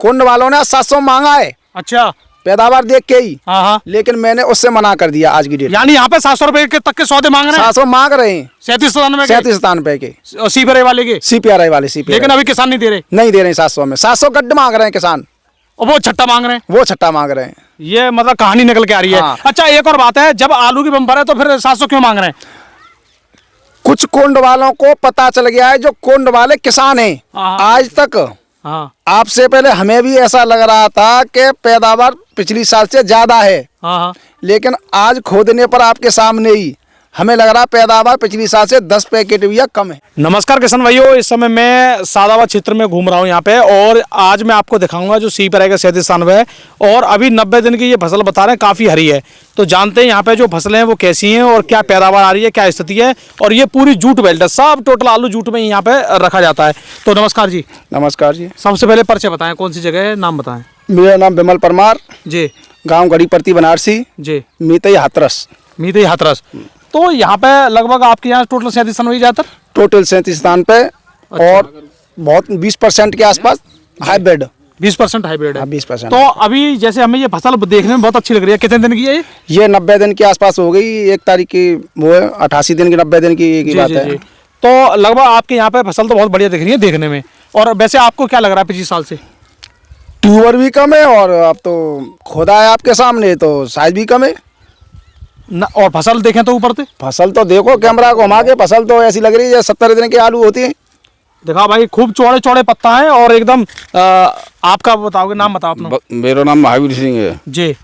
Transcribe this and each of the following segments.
कुंड वालों ने 700 मांगा है। अच्छा, पैदावार देख के ही। हाँ, लेकिन मैंने उससे मना कर दिया आज की डेट। यानी यहाँ पे 700 रुपए के तक के सौदे मांग रहे हैं। 700 मांग रहे हैं। 37 के सीपीआरआई वाले के, CPRI वाले CPRI। लेकिन अभी किसान नहीं दे रहे। नहीं दे रहे हैं 700 में। 700 गड्ढे मांग रहे हैं किसान, और वो छट्टा मांग रहे हैं। वो छट्टा मांग रहे हैं। ये मतलब कहानी निकल के आ रही है। हाँ। अच्छा, एक और बात है, जब आलू की बम्पर है तो फिर 700 क्यों मांग रहे हैं? कुछ कुंड वालों को पता चल गया है, जो कुंड वाले किसान हैं। हाँ। आज तक हाँ, आपसे पहले हमें भी ऐसा लग रहा था कि पैदावार पिछली साल से ज्यादा है, हाँ, लेकिन आज खोदने पर आपके सामने ही हमें लग रहा पैदावार पिछली साल से 10 पैकेट भी कम है। नमस्कार किसान भाइयों, इस समय मैं सादाबाद क्षेत्र में घूम रहा हूँ यहाँ पे, और आज मैं आपको दिखाऊंगा जो सीपीआरआई का 37 है, और अभी 90 दिन की ये फसल बता रहे हैं, काफ़ी हरी है। तो जानते हैं यहाँ पे जो फसलें हैं वो कैसी हैं और क्या पैदावार आ रही है, क्या स्थिति है। और ये पूरी जूट बेल्ट है, सब टोटल आलू जूट में यहाँ पे रखा जाता है। तो नमस्कार जी। नमस्कार जी। सबसे पहले परिचय बताएं, कौन सी जगह है, नाम बताएं। मेरा नाम विमल परमार जी। गांव गढ़ीपट्टी बनारसी जी। मीतई हाथरस। मीतई हाथरस। तो यहाँ पे लगभग आपके यहाँ टोटल 37 हुई ज़्यादातर? टोटल 37 स्थान पे। और बहुत 20% के आसपास हाइब्रिड। 20% हाइब्रिड है। 20%। तो अभी जैसे हमें ये फसल देखने में बहुत अच्छी लग रही है। कितने दिन की है ये 90 दिन के आसपास हो गई। 1 तारीख की वो है, 88 दिन की 90 दिन की बात है। तो लगभग आपके यहाँ पे फसल तो बहुत बढ़िया दिख रही है देखने में। और वैसे आपको क्या लग रहा है पिछले साल से? ट्यूबर भी कम है, और अब तो खोदा है आपके सामने, तो साइज भी कम है न। और फसल देखें तो ऊपर से फसल तो देखो, कैमरा को घुमा के, फसल तो ऐसी लग रही है 70 दिन के आलू होती है। देखा भाई, खूब चौड़े चौड़े पत्ता है और एकदम। आपका बताओगे, नाम बताओ अपना। मेरा नाम महावीर सिंह है जी।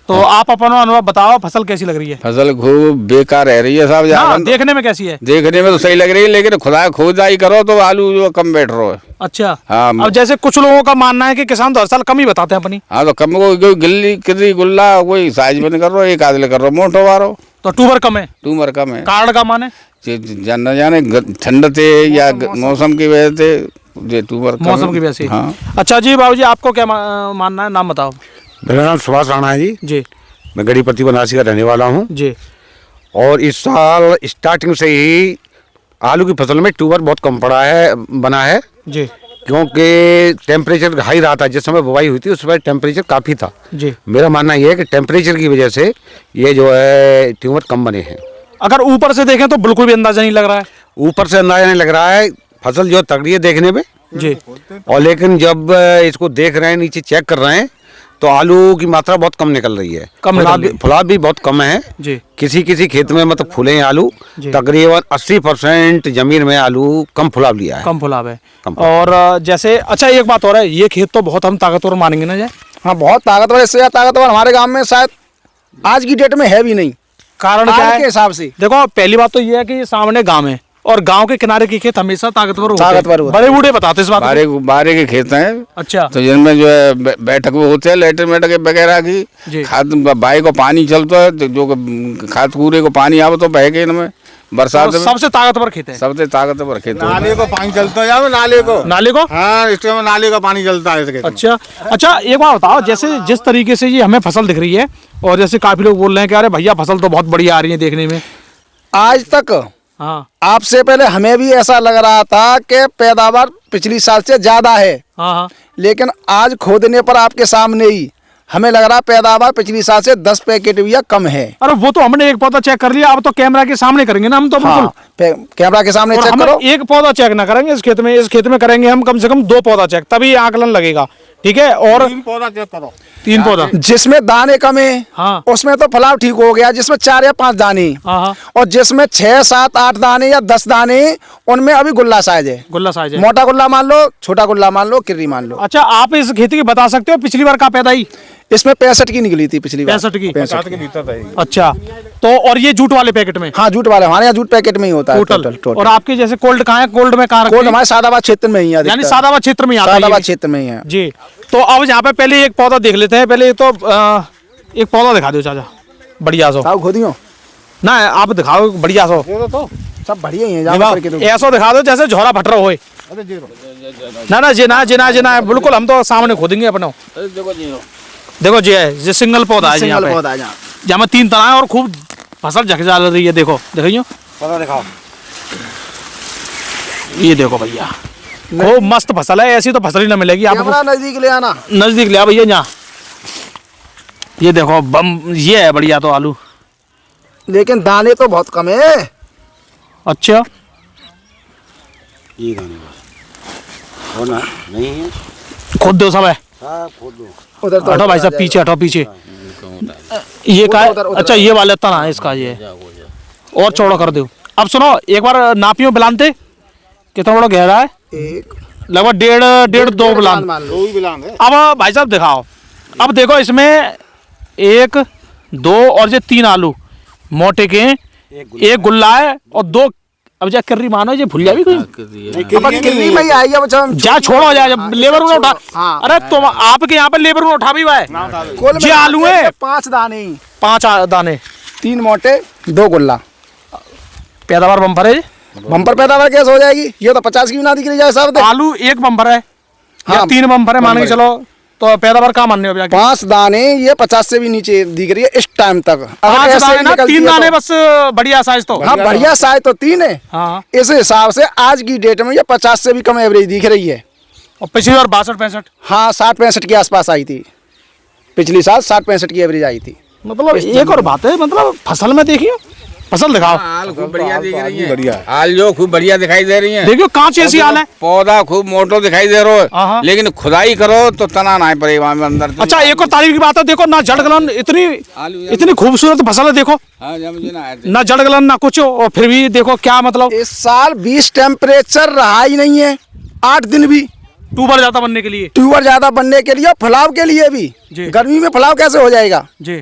तो आप अपना अनुभव बताओ, फसल कैसी लग रही है? फसल खूब बेकार रह रही है साहब। हाँ, देखने में कैसी है? देखने में तो सही लग रही है, लेकिन खुदा खोदाई करो तो आलू जो कम बैठ रहा है। अच्छा। हाँ। अब जैसे कुछ लोगों का मानना है कि किसान तो हर साल कम ही बताते हैं अपनी। हाँ, तो कम को गिल्ली कितनी गुल्ला कोई साइज में नहीं कर रहा, एक आदमी कर रहा, मोटो वारो तो ट्यूबर कम है, ट्यूमर कम है। कार्ड का माने जान जाने ठंड थे या मौसम की वजह से ये ट्यूमर मौसम की वजह से। हाँ। अच्छा जी, बाबूजी आपको क्या मानना है, नाम बताओ। मेरा नाम सुभाष राणा है जी। जी। मैं गढ़ीपट्टी बनारसी का रहने वाला हूँ जी। और इस साल स्टार्टिंग से ही आलू की फसल में ट्यूबर बहुत कम पड़ा है, बना है जी। क्योंकि टेम्परेचर हाई रहा था। जिस समय बुवाई हुई थी उस समय टेम्परेचर काफ़ी था। जी। मेरा मानना ये है कि टेम्परेचर की वजह से ये जो है ट्यूबर कम बने हैं। अगर ऊपर से देखें तो बिल्कुल भी अंदाजा नहीं लग रहा है। ऊपर से अंदाजा नहीं लग रहा है, फसल जो तगड़ी है देखने में जी। और लेकिन जब इसको देख रहे हैं, नीचे चेक कर रहे हैं, तो आलू की मात्रा बहुत कम निकल रही है। फुलाव भी बहुत कम है जी। किसी किसी खेत में मतलब फूले हैं आलू, तकरीबन 80% जमीन में आलू कम फुलाव लिया है। कम फुलाव है। और जैसे अच्छा एक बात और है, ये खेत तो बहुत हम ताकतवर मानेंगे ना जाए। हाँ, बहुत ताकतवर। इससे ताकतवर हमारे गांव में शायद आज की डेट में है भी नहीं। कारण क्या है? के हिसाब से देखो, पहली बात तो ये है कि सामने गांव है और गांव के किनारे के खेत हमेशा ताकतवर होते हैं। बड़े बूढ़े बताते इस बात को। बारे के खेत हैं। अच्छा। तो जिनमें जो है बैठक वो होते हैं, लेटर मेटर वगैरह की खाद बाई को पानी चलता है, तो जो खाद कूड़े को पानी आवे तो बह के इनमें बरसात में सबसे ताकतवर खेत है। सबसे ताकतवर खेत है। नाले को पानी चलता है, नाले को हाँ, इसके में नाले का पानी चलता है। अच्छा। अच्छा, एक बात बताओ, जैसे जिस तरीके से ये हमें फसल दिख रही है, और जैसे काफी लोग बोल रहे हैं कि अरे भैया फसल तो बहुत बढ़िया आ रही है देखने में। आज तक हाँ। आपसे पहले हमें भी ऐसा लग रहा था कि पैदावार पिछली साल से ज्यादा है। हाँ। लेकिन आज खोदने पर आपके सामने ही हमें लग रहा पैदावार पिछली साल से 10 पैकेट भी कम है। अरे वो तो हमने एक पौधा चेक कर लिया, अब तो कैमरा के सामने करेंगे ना हम तो। हाँ, कैमरा के सामने चेक करो। एक पौधा चेक ना करेंगे इस खेत में करेंगे हम कम से कम 2 पौधा चेक, तभी आकलन लगेगा। ठीक है। और 3 पौधा चेक करो। 3 पौधा जिसमें दाने कम है, हाँ, उसमें तो फलाव ठीक हो गया। जिसमें 4 या 5 दाने, हाँ, और जिसमें 6, 7, 8 दाने या 10 दाने, उनमें अभी गुल्ला साइज है। गुल्ला साइज है। मोटा गुल्ला मान लो, छोटा गुल्ला मान लो, किर्री मान लो। अच्छा, आप इस खेती की बता सकते हो पिछली बार का पैदाई? इसमें 65 की निकली थी पिछली बार। 65 की। 65 के भीतर रहेगी। अच्छा। तो और ये जूट वाले पैकेट में? हाँ, जूट वाले हमारे यहाँ जूट पैकेट में ही होता है टोटल। और आपके जैसे कोल्ड कहाँ है? कोल्ड में कहाँ? कोल्ड हमारे सादाबाद क्षेत्र में ही है। यानी सादाबाद क्षेत्र में आता है। सादाबाद क्षेत्र में ही है जी। तो अब यहाँ पे पहले एक पौधा देख लेते हैं। पहले तो एक पौधा दिखा दो चाचा, बढ़िया सो। साहब खोदियो ना, आप दिखाओ बढ़िया सो। तो सब बढ़िया ही है। ऐसा दिखा दो जैसे झोरा फट रहा हो। ना जिना बिल्कुल, हम तो सामने खोदेंगे अपने। देखो जी है, ये सिंगल पौधा है यहाँ पे, जहाँ में 3 तना है और खूब फसल झकझाल रही है। देखो देखियो, पौधा दिखाओ। ये देखो भैया, खूब मस्त फसल है, ऐसी तो फसल ही ना मिलेगी आपको। कैमरा नजदीक ले आना। नजदीक ले आ भैया यहाँ, ये देखो बम, ये है बढ़िया तो आलू। लेकिन दाने तो बहुत कम है। अच्छा ये गाने बस होना नहीं है, खुद दो सब है। हाँ खोद दो। उधर तो हटो भाई साहब, पीछे हटो पीछे। ये का है? अच्छा ये वाला तना है इसका, ये और चौड़ा कर दो। अब सुनो एक बार नापियो बिलानते कितना बड़ा गहरा है? एक लगभग डेढ़ दो बिलान। मान लो। दो ही बिलान है। अब भाई साहब दिखाओ, अब देखो इसमें 1 2 और ये 3 आलू मोटे के, एक गुल्ला है और 2। अब जा कर्री मानो ये भुलिया भी कोई अब कितनी में ही आई है बच्चा। जा छोड़ो, जा लेबर को उठा। हाँ। अरे तुम आपके यहाँ पे लेबर को उठा भी हुआ है। कुल ये आलू है 5 दाने ही, 5 दाने, 3 मोटे 2 गुल्ला। पैदावार बम्पर है। बम्पर पैदावार कैसे हो जाएगी? ये तो 50 की भी ना दिख रही है साहब। आलू 1 बम्पर है, हाँ, 3 बम्पर है मान के चलो, तो पैदावार कहाँ मानने हो? 5 दाने, ये 50 से भी नीचे दिख रही है इस टाइम तक। अगर 5 ऐसे ही दाने ना, निकलती 3 है दाने तो- बस बढ़िया साइज तो। हाँ बढ़िया साइज तो 3 है। हाँ, इस हिसाब से आज की डेट में ये 50 से भी कम एवरेज दिख रही है। और पिछली बार 62-65। हाँ 60-65 के आसपास आई थी, पिछली साल 60-65 की एवरेज आई थी। मतलब एक और बात है, मतलब फसल में देखिए, फसल दिखाओ। हाल खूब बढ़िया दिख रही है, बढ़िया है। हाल जो खूब बढ़िया दिखाई दे रही है। देखियो कांच ऐसी हाल है। पौधा खूब मोटो दिखाई दे रहा हाँ। है, लेकिन खुदाई करो तो तना ना पड़े वहाँ में अंदर से। अच्छा एक और तारीफ की बात है, देखो ना जड़ गलन, इतनी खूबसूरत फसल है। देखो हाँ, जब मुझे ना आए थे। ना जड़ गलन ना कुछ, और फिर भी देखो क्या मतलब इस साल 20 टेम्परेचर रहा ही नहीं है, 8 दिन भी। ट्यूबर जाता बनने के लिए। ट्यूबर ज्यादा बनने के लिए और फलाव के लिए भी। जी। गर्मी में फलाव कैसे हो जाएगा? जी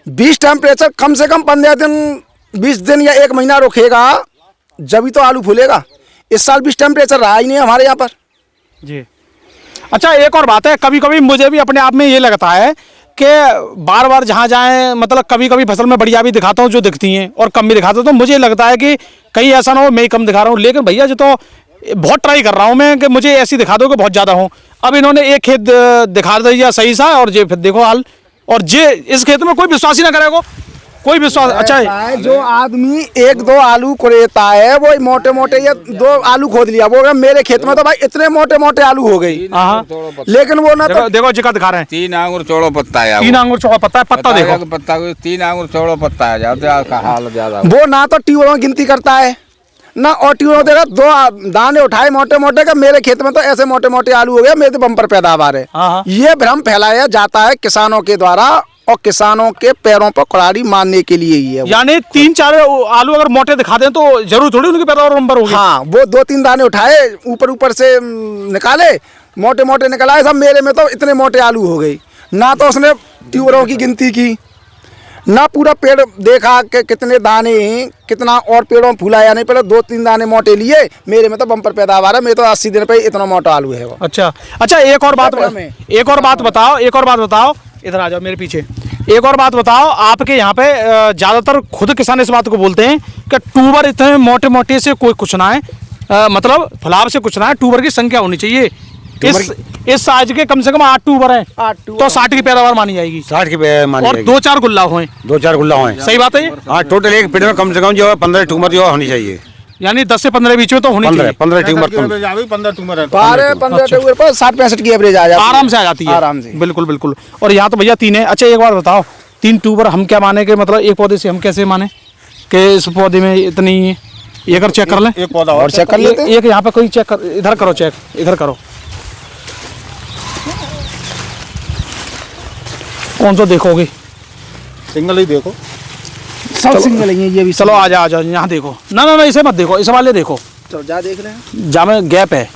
20 टेम्परेचर कम से कम 15 दिन 20 दिन या 1 महीना रुकेगा, जब ही तो आलू फूलेगा। इस साल 20 टेम्परेचर रहा ही नहीं है हमारे यहाँ पर। जी। अच्छा एक और बात है, कभी कभी मुझे भी अपने आप में ये लगता है कि बार बार जहाँ जाएं, मतलब कभी कभी फसल में बढ़िया भी दिखाता हूँ जो दिखती हैं और कम भी दिखाता हूँ, तो मुझे लगता है कि कहीं ऐसा ना हो मैं ही कम दिखा रहा हूँ। लेकिन भैया जो तो बहुत ट्राई कर रहा हूँ मैं कि मुझे ऐसी दिखा दो कि बहुत ज़्यादा हो। अब इन्होंने एक खेत दिखा दिया सही सा, और ये फिर देखो हाल, और ये इस खेत में कोई विश्वास ही ना करेगा, कोई विश्वास। अच्छा है जो आदमी 1-2 आलू कोरेता है, वो मोटे मोटे ये 2 आलू खोद लिया, वो मेरे खेत में तो भाई इतने मोटे मोटे आलू हो गई। हाँ लेकिन वो ना तो देखो जिका दिखा रहे हैं, 3 आंगुर चौड़ो पत्ता है। 3 आंगुर चौड़ा पत्ता है, पत्ता देखो पत्ता को 3 आंगुर चौड़ो पत्ता है, ज्यादा हाल ज्यादा। वो ना तो ट्यूबरों गिनती करता है ना, और ट्यूबरों देगा 2 दाने उठाए मोटे मोटे का, मेरे खेत में तो ऐसे मोटे मोटे आलू हो गए, मेरे तो बम्पर पैदावार है। हाँ। ये भ्रम फैलाया जाता है किसानों के द्वारा, और किसानों के पैरों पर कुल्हाड़ी मारने के लिए ही है वो। यानी 3-4 आलू अगर मोटे दिखा दें तो जरूर थोड़ी उनकी पैदावार नंबर होगी। हाँ वो 2-3 दाने उठाए ऊपर से निकाले, मोटे मोटे निकलाए, सब मेरे में तो इतने मोटे आलू हो गई। ना तो उसने ट्यूबरों की गिनती की, ना पूरा पेड़ देखा कि कितने दाने हैं, कितना और पेड़ों में फूला या नहीं। पहले 2-3 दाने मोटे लिए, मेरे में तो बम्पर पैदावार है, मेरे तो 80 दिन पे इतना मोटा आलू है वो। अच्छा एक और बात बताओ, इधर आ जाओ मेरे पीछे। एक और बात बताओ, आपके यहाँ पे ज़्यादातर खुद किसान इस बात को बोलते हैं कि ट्यूबर इतने मोटे मोटे से कोई कुछ ना है, मतलब फलाव से कुछ ना है, ट्यूबर की संख्या होनी चाहिए। इस साइज के कम से कम 8 ट्यूबर हैं, 8 ट्यूबर तो 60 की पैदावार मानी जाएगी। 60 की मानी और जाएगी। 2-4 गुल्ला हुए, 2-4 गुल्ला हुए। सही बात है ये? हाँ टोटल एक पेड़ में कम से कम जो है 15 ट्यूमर जो होनी चाहिए। यानी 10 से 15 बीच में तो होनी चाहिए। 15 ट्यूमर कम। 15 ट्यूमर है। 12-15 ट्यूबर पर 60-65 की एवरेज आ जाती है, आराम से आ जाती है, आराम से। बिल्कुल बिल्कुल। और यहाँ तो भैया 3 है। अच्छा एक बार बताओ, 3 ट्यूबर हम क्या माने कि मतलब एक पौधे से हम कैसे माने कि इस पौधे में इतनी है? ये अगर चेक कर लें, एक पौधा और चेक कर लेते हैं। एक यहाँ पे कोई चेक कर, इधर करो चेक, इधर करो, कौन सा देखोगे? सिंगल ही देखो, सब सिंगल ही है ये भी। चलो आ जाओ यहाँ देखो। ना इसे मत देखो, इस वाले देखो, चलो जा देख रहे हैं। जहाँ में गैप है।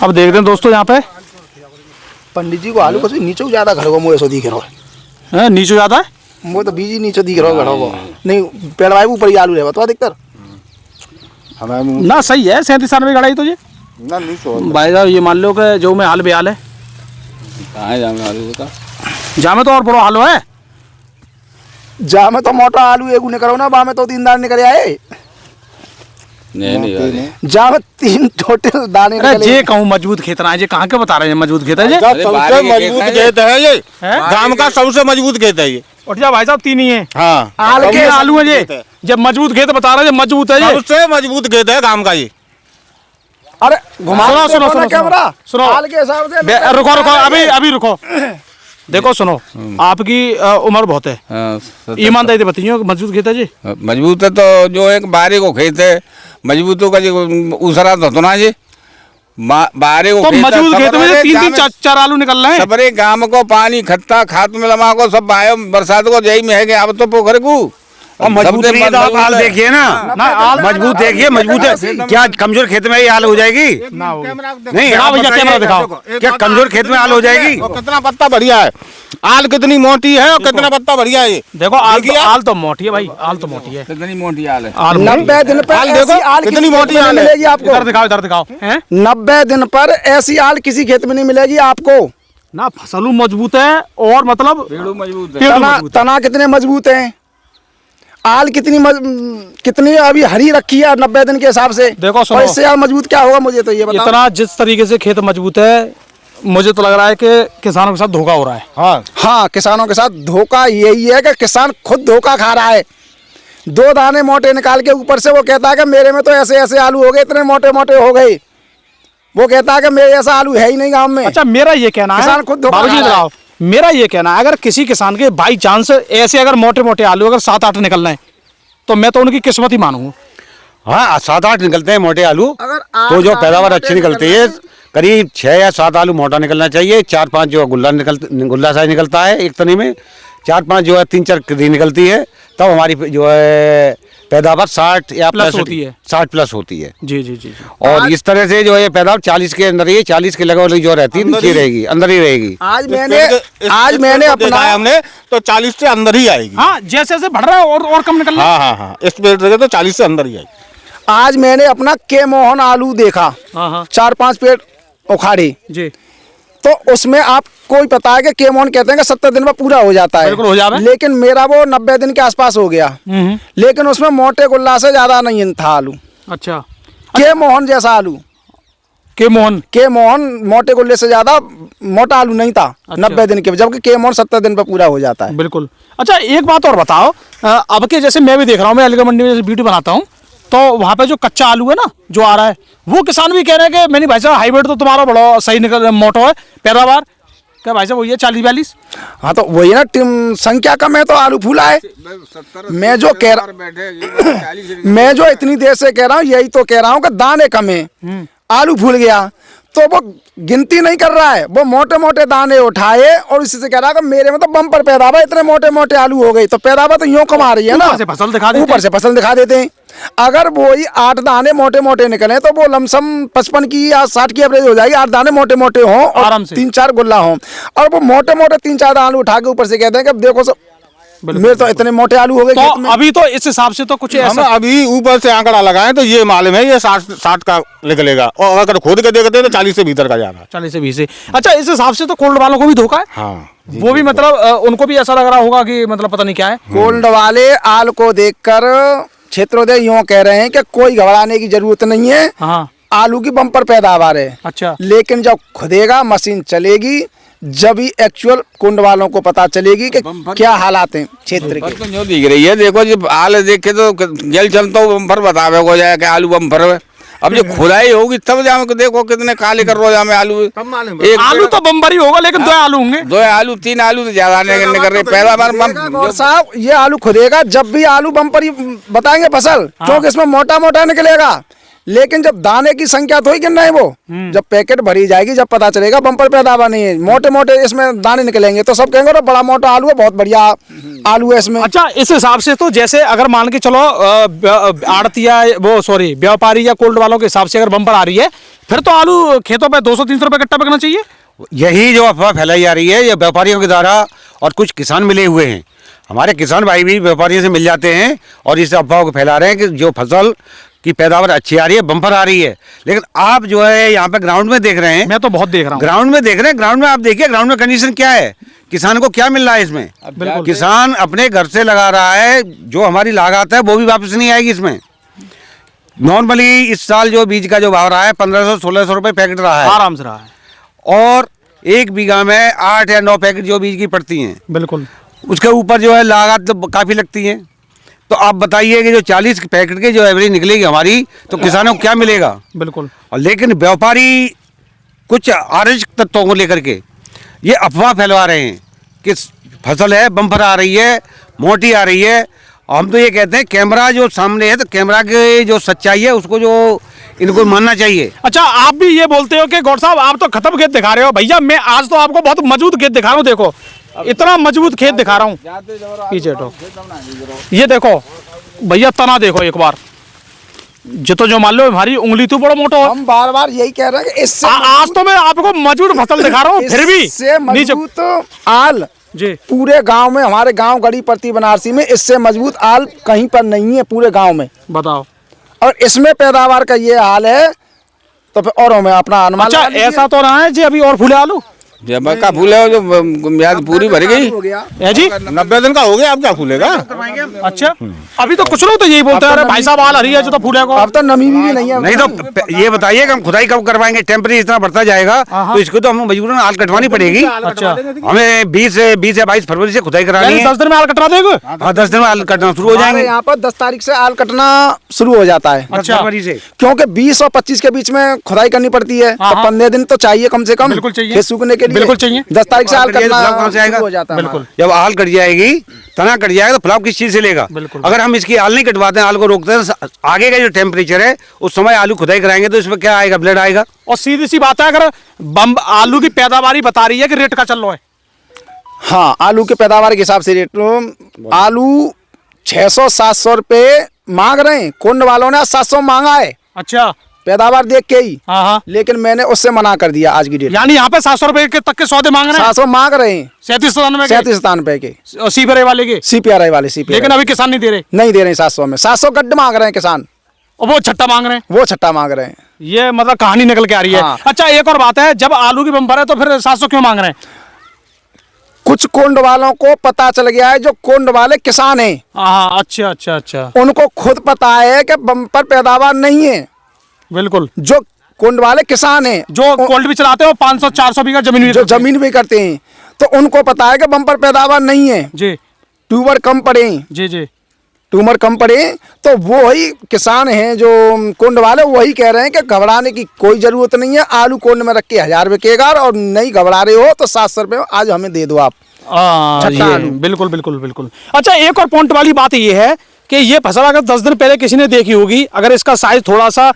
अब देखते हैं दोस्तों यहाँ पे पंडित जी को आलू कसो नीचे को ज्यादा घड़ो मुझे सो दिख रहा है, नीचे ज़्यादा है, वो तो बीज ही नीचे दिख रहा घड़ो को नहीं, पेड़ भाई ऊपर ही आलू है तो अधिकतर। हमें ना सही है 37-98 गड़ाई तो ये ना नहीं सो भाई साहब। ये मान लो कि जो में हाल बेहाल है, कहाँ जाने आलू का? जहाँ में तो और बड़ा हाल है, जा में तो मोटा आलू एक निकलो ना, बा में तो 3 दाने निकल आए, नहीं जा में 3 टोटल दाने अरे निकले। जे कहूँ मजबूत खेत रहा है, जे कहाँ के बता रहे हैं मजबूत खेत है ये? सबसे मजबूत खेत है ये, हैं? गांव का सबसे मजबूत खेत है ये। उठ जा भाई साहब, 3 ही है। हाँ आल के आलू है ये, जब मजबूत खेत बता रहे हैं, जब मजबूत है ये। उससे मजबूत खेत है काम का ये। अरे घुमा सुनो, के सुनो, देखो ना सुनो, कैमरा, सुनो। हाल के हिसाब से रुको रुको, अभी रुको। देखो सुनो, आपकी उम्र बहुत है, ईमानदारी से बताइए, मजबूत खेत है जी? मजबूत है तो जो एक बारे को खेत है, मजबूतों का जो उसरा तो ना जी, बारे को तो मजबूत खेत में 3-3 4 आलू निकल रहे हैं। सबरे गांव को पानी खत्ता खात में लमा को सब आयो बरसात को जई में है कि अब तो पोखर को और मजबूत नहीं है तो आप हाल देखिए ना, मजबूत देखिए, मजबूत है क्या कमजोर खेत में ये हाल हो जाएगी? नहीं हाँ भैया, कैमरा दिखाओ। क्या कमजोर खेत में हाल हो जाएगी? और कितना पत्ता बढ़िया है, आल कितनी मोटी है और कितना पत्ता बढ़िया है ये। देखो आल तो मोटी है भाई, आल तो मोटी है, कितनी मोटी आल है। 90 दिन पर आल देखो, ऐसी आल कितनी किसी मोटी खेत में आल नहीं है। मिलेगी आपको। इधर दिखाओ हैं? 90 दिन पर ऐसी आल किसी खेत में नहीं मिलेगी आपको ना। फसलू मजबूत है और मतलब पेड़ों मजबूत है। पेड़ तना मजबूत है। तना कितने मजबूत हैं, आल कितनी अभी हरी रखी है 90 दिन के हिसाब से। देखो सुनो, और इससे यार मजबूत क्या होगा मुझे तो ये बताओ। इतना जिस तरीके से खेत मजबूत है, मुझे तो लग रहा है कि किसानों के साथ धोखा हो रहा है। हाँ, किसानों के साथ धोखा यही है कि किसान खुद धोखा खा रहा है। 2 दाने मोटे निकाल के ऊपर से वो कहता है कि मेरे में तो ऐसे ऐसे आलू हो गए, इतने मोटे मोटे हो गए। वो कहता है कि मेरे ऐसा आलू है ही नहीं गांव में। अच्छा, मेरा ये कहना है, किसान खुद धोखा बाबूजी खा रहा है। बताओ, मेरा ये कहना है, अगर किसी किसान के बाई चांस ऐसे अगर मोटे मोटे आलू अगर 7-8 निकल रहे हैं, तो मैं तो उनकी किस्मत ही मानूंगा। हाँ 7-8 निकलते हैं मोटे आलू, अगर तो जो 8 पैदावार मोटे अच्छी निकलती है, करीब 6 या 7 आलू मोटा निकलना चाहिए, 4-5 जो गुल्ला साइज निकलता है एक तनी में, 4-5 जो है 3-4 कदी निकलती है, तब हमारी जो है पैदावार 60 या प्लस होती है, 60 प्लस होती है। जी जी जी। और इस तरह से जो है पैदावार 40 के अंदर ही, 40 के लगभग जो रहती है नीचे रहेगी, अंदर ही रहेगी। आज मैंने अपना हमने तो 40 से अंदर ही आएगी। हाँ, जैसे जैसे बढ़ रहा है और कम निकल रहा है। हाँ इस पेड़ से तो 40 से अंदर ही आएगी। आज मैंने अपना के मोहन आलू देखा, हाँ 4-5 पेड़ उखाड़ी, जी। तो उसमें आपको ही पता है कि के मोहन कहते हैं कि 70 दिन में पूरा हो जाता है, बिल्कुल हो जाता है। लेकिन मेरा वो 90 दिन के आसपास हो गया। लेकिन उसमें मोटे गुल्ला से ज्यादा नहीं था आलू, अच्छा, के मोहन जैसा आलू। के मोहन मोटे गुल्ले से ज्यादा मोटा आलू नहीं था। अच्छा। 90 दिन के, जबकि के मोहन 70 दिन पर पूरा हो जाता है। बिल्कुल। अच्छा, एक बात और बताओ, अब के जैसे मैं भी देख रहा हूँ, मैं अलीगढ़ मंडी में जैसे वीडियो बनाता हूँ, तो वहाँ पे जो कच्चा आलू है ना जो आ रहा है, वो किसान भी कह रहे हैं कि मैंने भाई साहब हाइब्रिड तो तुम्हारा बड़ा सही निकल मोटो है पैदावार, क्या भाई साहब वही है 40-42? हाँ तो वही ना, संख्या कम है तो आलू फूला है। मैं जो कह रहा मैं जो इतनी देर से कह रहा हूँ यही तो कह रहा हूँ कि दाने कम है, आलू फूल गया, तो वो गिनती नहीं कर रहा है, वो मोटे मोटे दाने उठाए और इसी से कह रहा है कि मेरे में तो बम्पर पैदावार, इतने मोटे मोटे आलू हो गई, तो पैदावार तो यूं कम आ रही है ना, ऊपर से फसल दिखा देते हैं। ऊपर से फसल दिखा देते हैं। अगर वही 8 दाने मोटे मोटे निकले तो वो लमसम 55 की या 60 की एवरेज हो जाएगी। 8 दाने मोटे मोटे हों और आराम से 3-4 गुल्ला हों, और वो मोटे मोटे 3-4 दाने उठा के ऊपर से कहते हैं कि देखो सब मेरे तो इतने मोटे आलू हो गए खेत में। तो अभी तो इस हिसाब से तो कुछ हम ऐसा अभी ऊपर से आंकड़ा लगाए तो ये मालूम है ये 60 का निकलेगा, और अगर खोद के देखते हैं तो 40 से भीतर का जा रहा है। 40 से 20 से। अच्छा, इस हिसाब से तो कोल्ड वालों को भी धोखा है। हाँ वो भी मतलब उनको भी ऐसा लग रहा होगा कि मतलब पता नहीं क्या है। कोल्ड वाले आल को देखकर क्षेत्रोदय यूं कह रहे हैं कि कोई घबराने की जरूरत नहीं है, हाँ, आलू की बम्पर पैदावार है। अच्छा, लेकिन जब खुदेगा मशीन चलेगी, जब ही एक्चुअल कुंड वालों को पता चलेगी कि क्या हालात हैं क्षेत्र के। तो जो दिख रही है, देखो जब आल देखे तो जल चलता हूँ बम्पर बतावे को जाए कि आलू बम्पर है। अब जो खुदाई होगी तब जाम को देखो कितने काले कर रो जामे आलू। एक आलू तो बम्बर ही होगा, लेकिन 2 आलू होंगे, 2 आलू 3 आलू तो ज्यादा नहीं कर रहे पैदावार। और साहब ये आलू खुदेगा जब भी आलू बम्पर ही बताएंगे फसल, क्योंकि इसमें मोटा मोटा निकलेगा। लेकिन जब दाने की संख्या तो ही गिनना है, वो जब पैकेट भरी जाएगी, जब पता चलेगा बम्पर पैदावार नहीं है, मोटे मोटे इसमें दाने निकलेंगे, तो सब कहेंगे बड़ा मोटा आलू है, बहुत बढ़िया आलू है इसमें। अच्छा, इस हिसाब से तो जैसे अगर मान के चलो आड़तिया व्यापारी या कोल्ड वालों के हिसाब से अगर बम्पर आ रही है, फिर तो आलू खेतों पे 200-300 रुपए कट्टा बिकना चाहिए। यही जो अफवाह फैलाई जा रही है ये व्यापारियों के द्वारा, और कुछ किसान मिले हुए हैं, हमारे किसान भाई भी व्यापारियों से मिल जाते हैं और इस अफवाह को फैला रहे हैं कि जो फसल की पैदावार अच्छी आ रही है, बम्पर आ रही है। लेकिन आप जो है यहाँ पे ग्राउंड में देख रहे हैं, मैं तो बहुत देख रहा हूँ, ग्राउंड में देख रहे हैं, ग्राउंड में आप देखिए ग्राउंड में कंडीशन क्या है, किसान को क्या मिल रहा है इसमें। किसान अपने घर से लगा रहा है, जो हमारी लागत है वो भी वापस नहीं आएगी इसमें। नॉर्मली इस साल जो बीज का जो भाव रहा है 1500-1600 रुपए पैकेट रहा है, आराम से रहा है, और 1 बीघा में 8 या 9 पैकेट जो बीज की पड़ती हैं। बिल्कुल। उसके ऊपर जो है लागत तो काफ़ी लगती है। तो आप बताइए कि जो 40 पैकेट के जो एवरेज निकलेगी हमारी, तो किसानों को क्या मिलेगा? बिल्कुल। और लेकिन व्यापारी कुछ अराजक तत्वों को लेकर के ये अफवाह फैलवा रहे हैं कि फसल है, बम्पर आ रही है, मोटी आ रही है। और हम तो ये कहते हैं कैमरा जो सामने है, तो कैमरा की जो सच्चाई है उसको जो इनको मानना चाहिए। अच्छा, आप भी ये बोलते हो कि गौड़ साहब आप तो खत्म खेत दिखा रहे हो। भैया मैं आज तो आपको बहुत मजबूत खेत दिखा रहा हूँ। देखो इतना मजबूत खेत दिखा रहा हूँ। पीछे तो ये देखो भैया, तना देखो एक बार, जो मान लो हमारी उंगली तो बड़ा मोटा हो। हम बार बार यही कह रहे हैं कि इससे आज तो मैं आपको मजबूत फसल दिखा रहा हूँ, फिर भी इससे मजबूत आल जी पूरे गांव में, हमारे गांव गढ़ी प्रति बनारसी में इससे मजबूत आल कहीं पर नहीं है पूरे गांव में। बताओ। और इसमें पैदावार का ये हाल है तो फिर औरों में अपना अनुमान। अच्छा, ऐसा तो रहा है जी अभी और फूले आलू जब का फूल है जो म्याद पूरी भर गई है जी? 90 दिन का हो गया, अब क्या फूलेगा? अच्छा, अभी तो कुछ लोग तो यही बोलते हैं अरे भाई साहब आल हरी है जो तो फूले को। अब तो नमी भी नहीं है। नहीं तो ये बताइए कि हम खुदाई कब करवाएंगे? टेम्परेचर इतना बढ़ता जाएगा तो इसको तो हमें मजबूरन आल कटवानी पड़ेगी। अच्छा, हमें 20 या 22 फरवरी से खुदाई करानी है। 10 दिन में आल कटवा देंगे। हाँ, 10 दिन में आल कटना शुरू हो जाएंगे। यहाँ पर 10 तारीख से आल कटना शुरू हो जाता है। अच्छा, फरवरी से, क्योंकि 20 और 25 के बीच में खुदाई करनी पड़ती है, तो 15 दिन तो चाहिए कम से कम। बिल्कुल चाहिए। खेत सूखने के लिए बिल्कुल चाहिए। 10 तारीख से आल कटना कहाँ से आएगा? शुरू हो जाता है। बिल्कुल। जब आल कट जाएगी, तना कट जाएगा, तो फलाव किस चीज से लेगा? बिल्कुल। अगर हम इसकी आल नहीं कटवाते हैं, आल को रोकते हैं, आगे का जो टेम्परेचर है उस समय आलू खुदाई कराएंगे तो इसमें क्या आएगा? ब्लड आएगा। और सीधी सी बात है, अगर आलू की पैदावार बता रही है कि रेट का चल रहा है। हाँ, आलू के पैदावार के हिसाब से रेट आलू 600-700 रुपए मांग रहे हैं। कुंड वालों ने 700 मांगा है अच्छा, पैदावार देख के ही। हाँ, लेकिन मैंने उससे मना कर दिया आज की डेट। यानी यहाँ पे 700 रुपए के तक के सौदे मांग रहे हैं। 700 मांग रहे हैं। 37 के और सीपरे वाले के। CPRI वाले लेकिन अभी किसान नहीं दे रहे। नहीं दे रहे हैं 700 में। 700 गड्ढे मांग रहे हैं किसान, और वो छट्टा मांग रहे हैं। वो छट्टा मांग रहे हैं। ये मतलब कहानी निकल के आ रही है। हाँ। अच्छा, एक और बात है, जब आलू की बम्पर है तो फिर 700 क्यों मांग रहे हैं? कुछ कुंड वालों को पता चल गया है, जो कुंड वाले किसान हैं, हाँ, अच्छा, उनको खुद पता है कि बम्पर पैदावार नहीं है। बिल्कुल। जो कुंड वाले किसान हैं, जो कोल्ड भी चलाते हो 500-400 बीघा जमीन भी जो जमीन भी करते हैं, तो उनको पता है कि बम्पर पैदावार नहीं है, जी ट्यूबर कम पड़े हैं, जी ट्यूमर कम पड़े, तो वो ही किसान हैं जो कुंड वाले, वही कह रहे हैं कि घबराने की कोई जरूरत नहीं है। आलू कुंड में रख के 1000 बिकेगा, और नहीं घबरा रहे हो तो 700 रुपये आज हमें दे दो आप। छट्टा आलू। बिल्कुल। अच्छा, एक और पॉइंट वाली बात ये है कि ये फसल अगर 10 दिन पहले किसी ने देखी होगी, अगर इसका साइज थोड़ा सा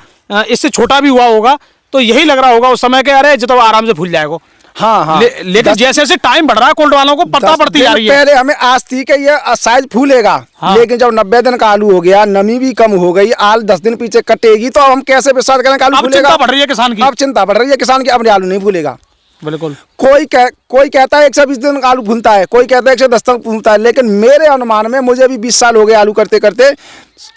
इससे छोटा भी हुआ होगा तो यही लग रहा होगा उस समय के अरे जो तो आराम से फूल जाएगा। हाँ। लेकिन जैसे जैसे टाइम बढ़ रहा है, कोल्ड वालों को पता पड़ती जा रही है। पहले हमें आज थी कि ये साइज फूलेगा, लेकिन जब 90 दिन का आलू हो गया, नमी भी कम हो गई, आल 10 दिन पीछे कटेगी, तो हम कैसे विश्वास करें कि आलू फूलेगा? चिंता बढ़ रही है किसान की। अब चिंता बढ़ रही है किसान की, अब आलू नहीं फूलेगा। बिल्कुल। कोई कहता है 120 दिन का आलू भूनता है, कोई कहता है 110 तक भूनता है, लेकिन मेरे अनुमान में, मुझे भी 20 साल हो गए आलू करते करते,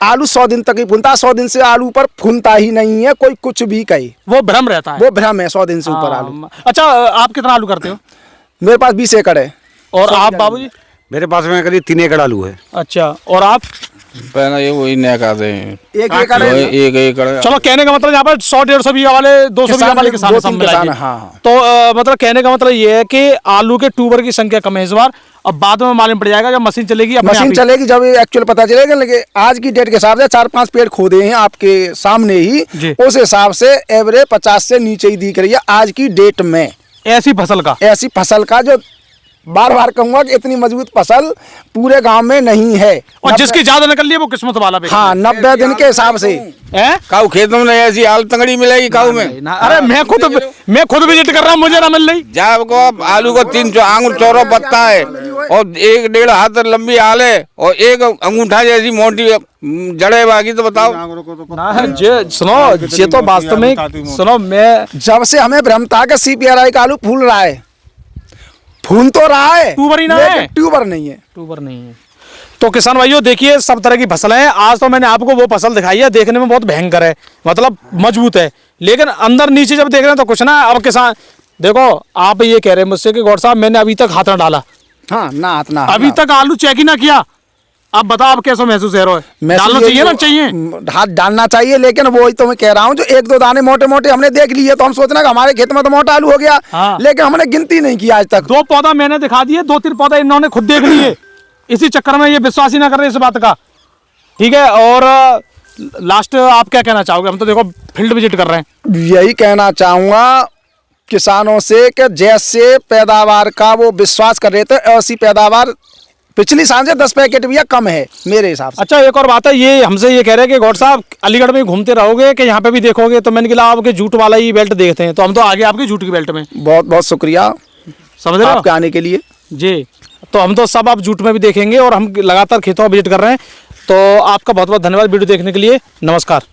आलू 100 दिन तक ही भूनता है। 100 दिन से आलू पर भूनता ही नहीं है, कोई कुछ भी कहे, वो भ्रम रहता है। वो भ्रम है 100 दिन से ऊपर आलू। अच्छा, आप कितना आलू करते हो? मेरे पास 20 एकड़ है। और आप बाबूजी? मेरे पास में करीब 3 एकड़ आलू है। अच्छा, और आप? पहले ये वही नया कहते हैं, 1 एकड़ है। एक एकड़। चलो, कहने का मतलब यहाँ पर 100-150 बीघा वाले, 200 बीघा वाले किसान सब मिला के। हाँ। तो मतलब कहने का मतलब ये है कि आलू के ट्यूबर की संख्या कम है इस बार। अब बाद में मालूम पड़ जाएगा जब मशीन चलेगी, अपने मशीन आप ही। चलेगी जब एक्चुअल पता चलेगा। लेकिन आज की डेट के हिसाब से 4-5 पेड़ खोदे हैं आपके सामने ही, उस हिसाब से एवरेज 50 से नीचे ही दिख रही है आज की डेट में। ऐसी फसल का जो बार बार कहूंगा कि इतनी मजबूत फसल पूरे गांव में नहीं है। और जिसकी ज्यादा निकल रही है वो किस्मत वाला पे। हाँ, 90 दिन के हिसाब से। काऊ खेत में ऐसी आल तंगड़ी मिलेगी काऊ में? अरे मैं खुद विजिट कर रहा हूँ, मुझे ना मिल रही। जब को आलू को 3 आंगुर चौरा पत्ता है, और 1-1.5 हाथ लंबी आल है, और एक अंगूठा जैसी मोटी जड़े बाकी, तो बताओ सुनो, ये तो वास्तव में सुनो, मैं जब से हमें भ्रम था कि CPRI का आलू फूल रहा है, फूल तो रहा है, ट्यूबर ही ना है, ट्यूबर नहीं है। तो किसान भाइयों देखिए, सब तरह की फसल है। आज तो मैंने आपको वो फसल दिखाई है, देखने में बहुत भयंकर है, मतलब मजबूत है, लेकिन अंदर नीचे जब देख रहे हैं तो कुछ ना। अब किसान देखो, आप ये कह रहे हैं मुझसे कि गौड़ साहब मैंने अभी तक हाथ ना डाला। हाँ, ना हाथ ना अभी तक आलू चेक ही ना किया। अब बताओ आप कैसा महसूस है रहा है? डालना चाहिए ना चाहिए? हाथ डालना चाहिए, लेकिन वही तो मैं कह रहा हूँ, जो एक दो दाने मोटे मोटे हमने देख लिए तो हम सोचना कि हमारे खेत में तो मोटा आलू हो गया। हाँ। लेकिन हमने गिनती नहीं की आज तक। 2 पौधा मैंने दिखा दिए, 2-3 पौधा इन्होंने खुद देख लिए, इसी चक्कर में ये विश्वास ही ना कर रहे इस बात का। ठीक है, और लास्ट आप क्या कहना चाहोगे? हम तो देखो फील्ड विजिट कर रहे हैं। यही कहना चाहूंगा किसानों से कि जैसे पैदावार का वो विश्वास कर रहे थे, ऐसी पैदावार पिछली साल से 10 पैकेट भी कम है मेरे हिसाब से। अच्छा, एक और बात है, ये हमसे ये कह रहे हैं कि गौड साहब अलीगढ़ में घूमते रहोगे कि यहाँ पे भी देखोगे? तो मैंने कहा आपके जूट वाला ही बेल्ट देखते हैं, तो हम तो आगे आपके जूट की बेल्ट में। बहुत बहुत शुक्रिया समझ रहे हो आपके आने के लिए जी। तो हम तो सब आप जूट में भी देखेंगे और हम लगातार खेतों में विजिट कर रहे हैं। तो आपका बहुत बहुत धन्यवाद वीडियो देखने के लिए। नमस्कार।